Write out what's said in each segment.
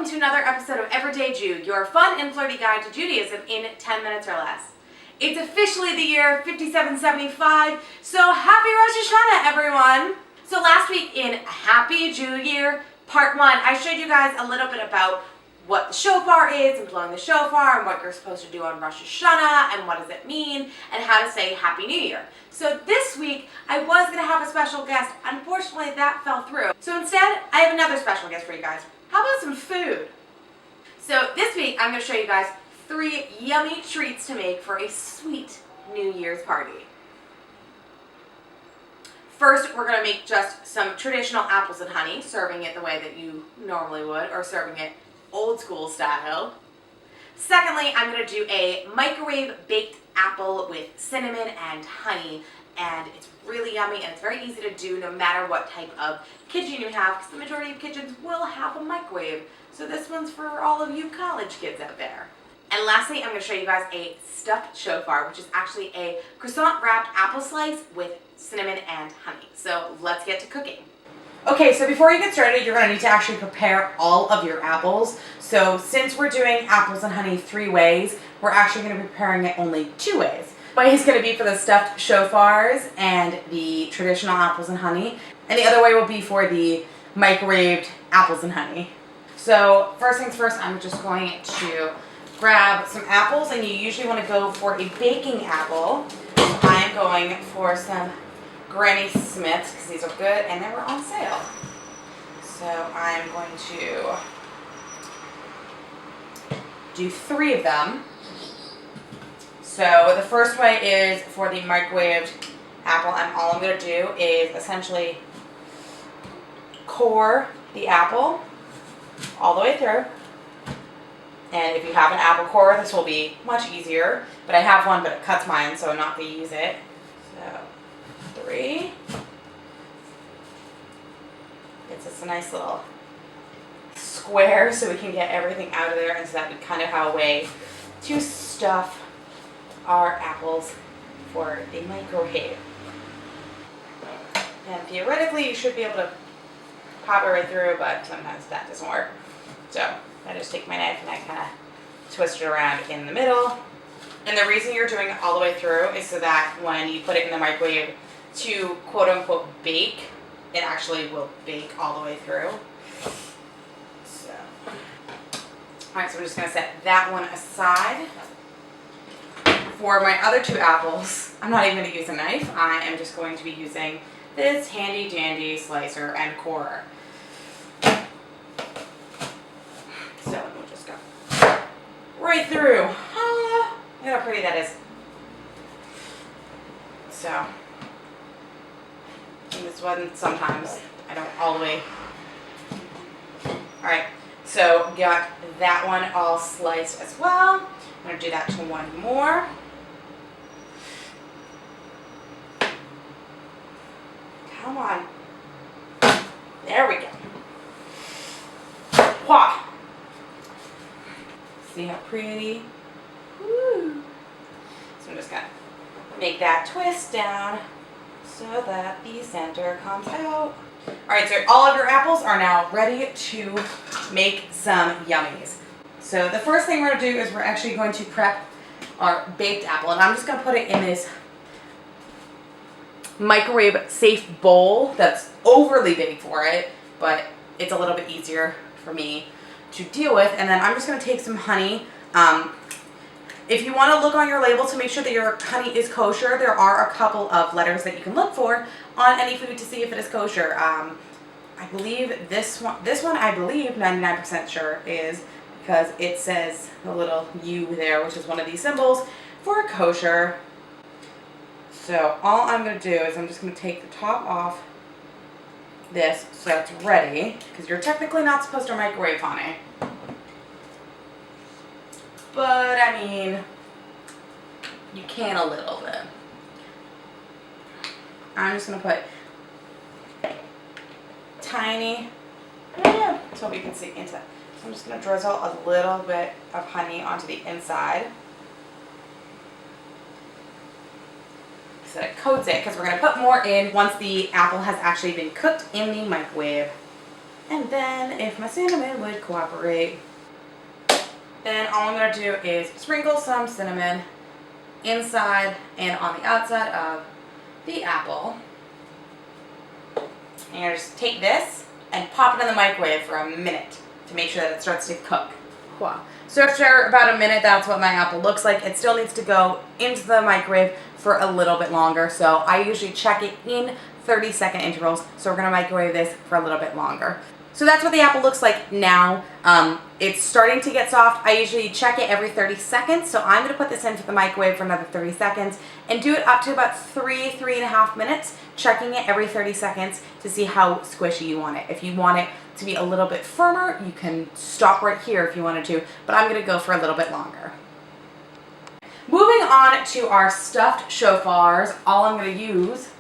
welcome to another episode of Everyday Jude, your fun and flirty guide to Judaism in 10 minutes or less. It's officially the year 5775, so happy Rosh Hashanah, everyone! So last week in Happy Jew Year, part 1, I showed you guys a little bit about what the shofar is and blowing the shofar and what you're supposed to do on Rosh Hashanah and what does it mean and how to say Happy New Year. So this week I was going to have a special guest. Unfortunately that fell through. So instead I have another special guest for you guys. How about some food? So this week I'm going to show you guys 3 yummy treats to make for a sweet New Year's party. First, we're going to make just some traditional apples and honey, serving it the way that you normally would, or serving it old school style. Secondly, I'm going to do a microwave baked apple with cinnamon and honey, and it's really yummy and it's very easy to do no matter what type of kitchen you have, because the majority of kitchens will have a microwave. So this one's for all of you college kids out there. And lastly, I'm going to show you guys a stuffed shofar, which is actually a croissant wrapped apple slice with cinnamon and honey. So let's get to cooking. Okay, so before you get started, you're going to need to actually prepare all of your apples. So since we're doing apples and honey 3 ways, we're actually going to be preparing it only 2 ways. One way is going to be for the stuffed shofars and the traditional apples and honey, and the other way will be for the microwaved apples and honey. So first things first, I'm just going to grab some apples, and you usually want to go for a baking apple. I'm going for some Granny Smiths because these are good and they were on sale. So I'm going to do 3 of them. So the first way is for the microwaved apple, and all I'm going to do is essentially core the apple all the way through. And if you have an apple core, this will be much easier. But I have one, but it cuts mine, so I'm not going to use it. So 3. It's just a nice little square so we can get everything out of there, and so that we kind of have a way to stuff our apples for the microwave. And theoretically you should be able to pop it right through, but sometimes that doesn't work. So I just take my knife and I kind of twist it around in the middle. And the reason you're doing it all the way through is so that when you put it in the microwave to quote unquote bake, it actually will bake all the way through. So, alright, so we're just going to set that one aside. For my other 2 apples, I'm not even going to use a knife. I am just going to be using this handy dandy slicer and corer. So we'll just go right through. Look how pretty that is. So, and this one sometimes I don't all the way. Alright, so got that one all sliced as well. I'm going to do that to one more. Come on. There we go. Wah! See how pretty? Woo! So I'm just going to make that twist down so that the center comes out. Alright, so all of your apples are now ready to make some yummies. So the first thing we're going to do is we're actually going to prep our baked apple, and I'm just going to put it in this microwave safe bowl that's overly big for it, but it's a little bit easier for me to deal with. And then I'm just going to take some honey. If you want to look on your label to make sure that your honey is kosher, there are a couple of letters that you can look for on any food to see if it is kosher. I believe this one I believe 99% sure is, because it says the little U there, which is one of these symbols for kosher. So all I'm going to do is I'm just going to take the top off this so it's ready, because you're technically not supposed to microwave honey. But I mean, you can a little bit. I'm just going to put tiny, so we can see inside. So I'm just going to drizzle a little bit of honey onto the inside. So that it coats it, because we're going to put more in once the apple has actually been cooked in the microwave. And then if my cinnamon would cooperate, then all I'm going to do is sprinkle some cinnamon inside and on the outside of the apple. And just take this and pop it in the microwave for a minute to make sure that it starts to cook. Wow. So after about a minute, that's what my apple looks like. It still needs to go into the microwave for a little bit longer. So I usually check it in 30-second intervals. So we're going to microwave this for a little bit longer. So that's what the apple looks like now. It's starting to get soft. I usually check it every 30 seconds. So I'm going to put this into the microwave for another 30 seconds and do it up to about 3.5 minutes, checking it every 30 seconds to see how squishy you want it. If you want it to be a little bit firmer, you can stop right here if you wanted to, but I'm going to go for a little bit longer. Moving on to our stuffed shofars, all I'm going to use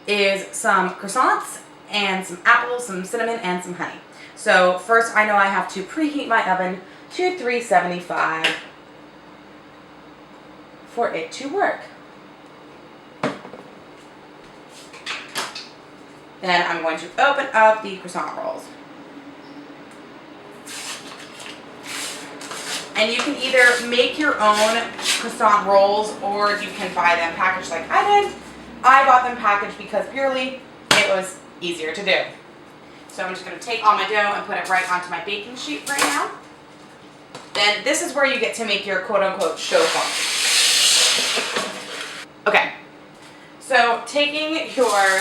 is some croissants and some apples, some cinnamon, and some honey. So first I know I have to preheat my oven to 375 for it to work. Then I'm going to open up the croissant rolls. And you can either make your own croissant rolls or you can buy them packaged like I did. I bought them packaged because purely it was easier to do. So I'm just going to take all my dough and put it right onto my baking sheet right now. Then this is where you get to make your quote-unquote shofar. Okay, so taking your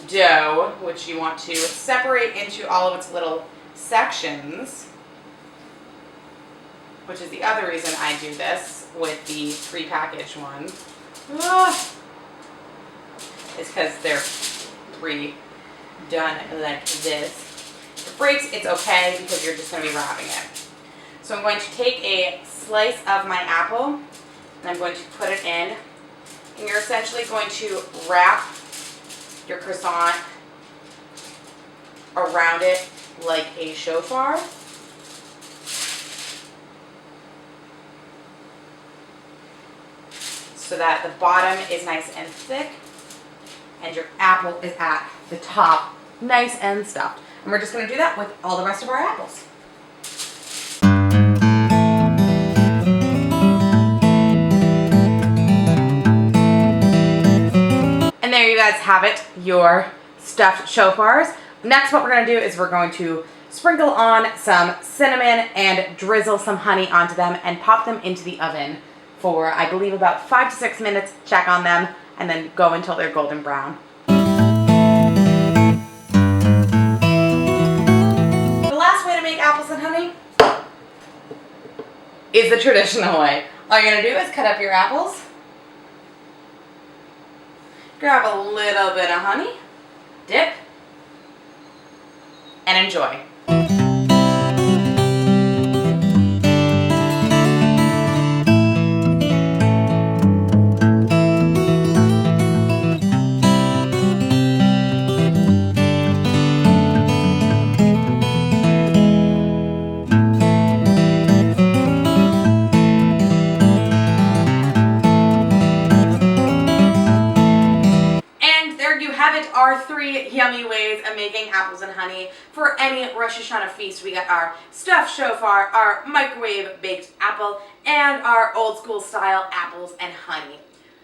dough, which you want to separate into all of its little sections, which is the other reason I do this with the pre-packaged one, is because they're pre-done like this. If it breaks, it's okay because you're just going to be wrapping it. So I'm going to take a slice of my apple and I'm going to put it in, and you're essentially going to wrap your croissant around it like a shofar. So that the bottom is nice and thick and your apple is at the top, nice and stuffed. And we're just going to do that with all the rest of our apples. And there you guys have it, your stuffed shofars. Next, what we're going to do is we're going to sprinkle on some cinnamon and drizzle some honey onto them and pop them into the oven for, I believe, about 5 to 6 minutes. Check on them and then go until they're golden brown. The last way to make apples and honey is the traditional way. All you're going to do is cut up your apples, grab a little bit of honey, dip, and enjoy. Our 3 yummy ways of making apples and honey for any Rosh Hashanah feast. We got our stuffed shofar, our microwave baked apple, and our old school style apples and honey.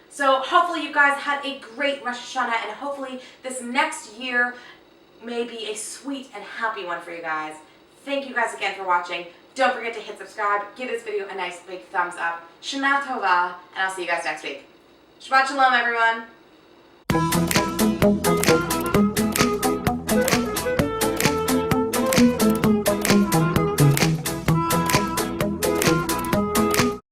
So hopefully you guys had a great Rosh Hashanah, and hopefully this next year may be a sweet and happy one for you guys. Thank you guys again for watching. Don't forget to hit subscribe, give this video a nice big thumbs up. Shana Tova, and I'll see you guys next week. Shabbat Shalom, everyone.